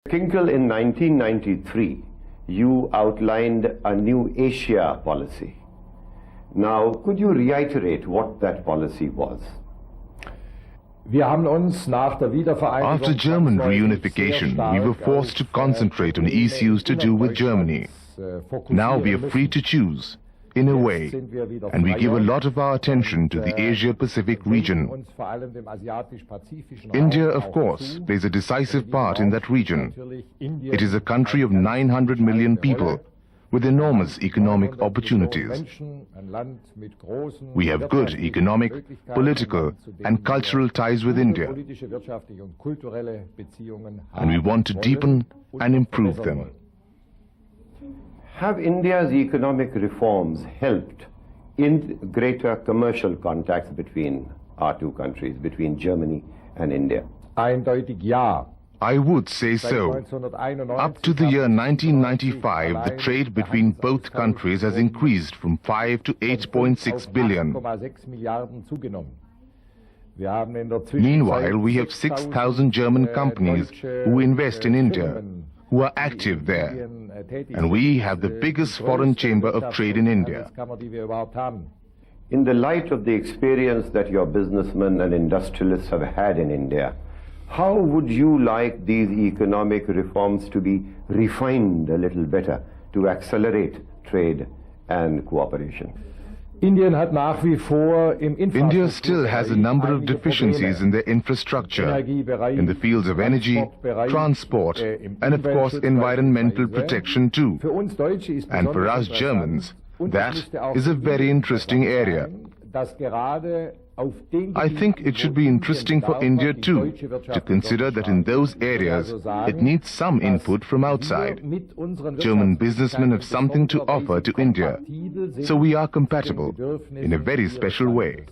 Kinkel, in 1993, you outlined a new Asia policy. Now, could you reiterate what that policy was? After German reunification, we were forced to concentrate on issues to do with Germany. Now we are free to choose, in a way, and we give a lot of our attention to the Asia-Pacific region. India, of course, plays a decisive part in that region. It is a country of 900 million people, with enormous economic opportunities. We have good economic, political and cultural ties with India, and we want to deepen and improve them. Have India's economic reforms helped in greater commercial contacts between our two countries, between Germany and India? I would say so. Up to the year 1995, the trade between both countries has increased from 5 to 8.6 billion. Meanwhile, we have 6,000 German companies who invest in India, who are active there, and we have the biggest foreign chamber of trade in India. In the light of the experience that your businessmen and industrialists have had in India, how would you like these economic reforms to be refined a little better to accelerate trade and cooperation? India still has a number of deficiencies in their infrastructure, in the fields of energy, transport, and of course environmental protection too. And for us Germans, that is a very interesting area. I think it should be interesting for India too, to consider that in those areas it needs some input from outside. German businessmen have something to offer to India, so we are compatible in a very special way.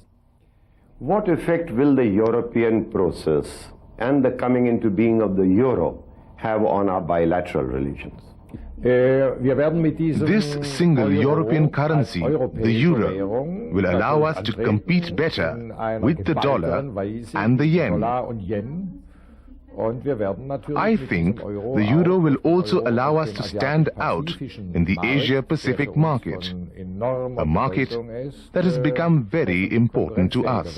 What effect will the European process and the coming into being of the euro have on our bilateral relations? This single European currency, the euro, will allow us to compete better with the dollar and the yen. I think the euro will also allow us to stand out in the Asia-Pacific market, a market that has become very important to us.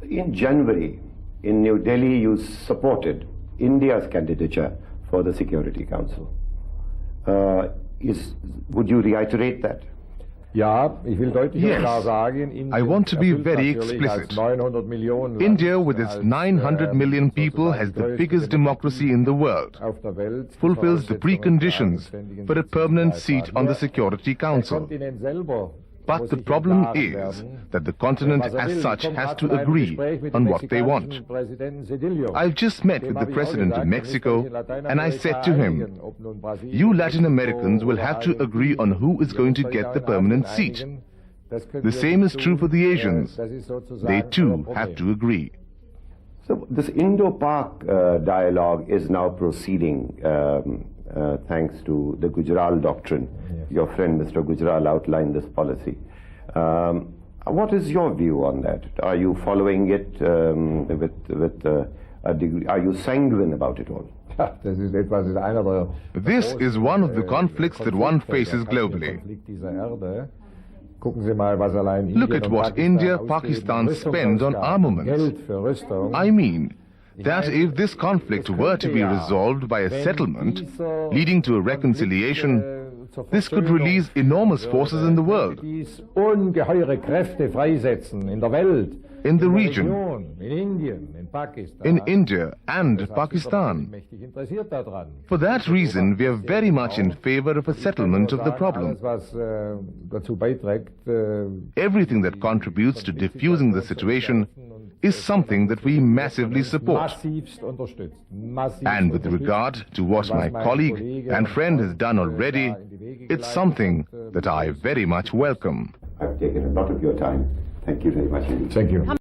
In January, in New Delhi, you supported India's candidature for the Security Council. Would you reiterate that? Yes, I want to be very explicit. India, with its 900 million people, has the biggest democracy in the world, fulfills the preconditions for a permanent seat on the Security Council. But the problem is that the continent as such has to agree on what they want. I've just met with the President of Mexico, and I said to him, you Latin Americans will have to agree on who is going to get the permanent seat. The same is true for the Asians. They too have to agree. So this Indo-Pak dialogue is now proceeding thanks to the Gujral doctrine. Yes. Your friend Mr. Gujral outlined this policy. What is your view on that? Are you following it with a degree? Are you sanguine about it all? This is one of the conflicts that one faces globally. Look at what India, Pakistan spend on armaments. I mean, that if this conflict were to be resolved by a settlement leading to a reconciliation, this could release enormous forces in the world, in the region, in India and Pakistan. For that reason, we are very much in favor of a settlement of the problem. Everything that contributes to diffusing the situation is something that we massively support. And with regard to what my colleague and friend has done already, it's something that I very much welcome. I've taken a lot of your time. Thank you very much indeed. Thank you.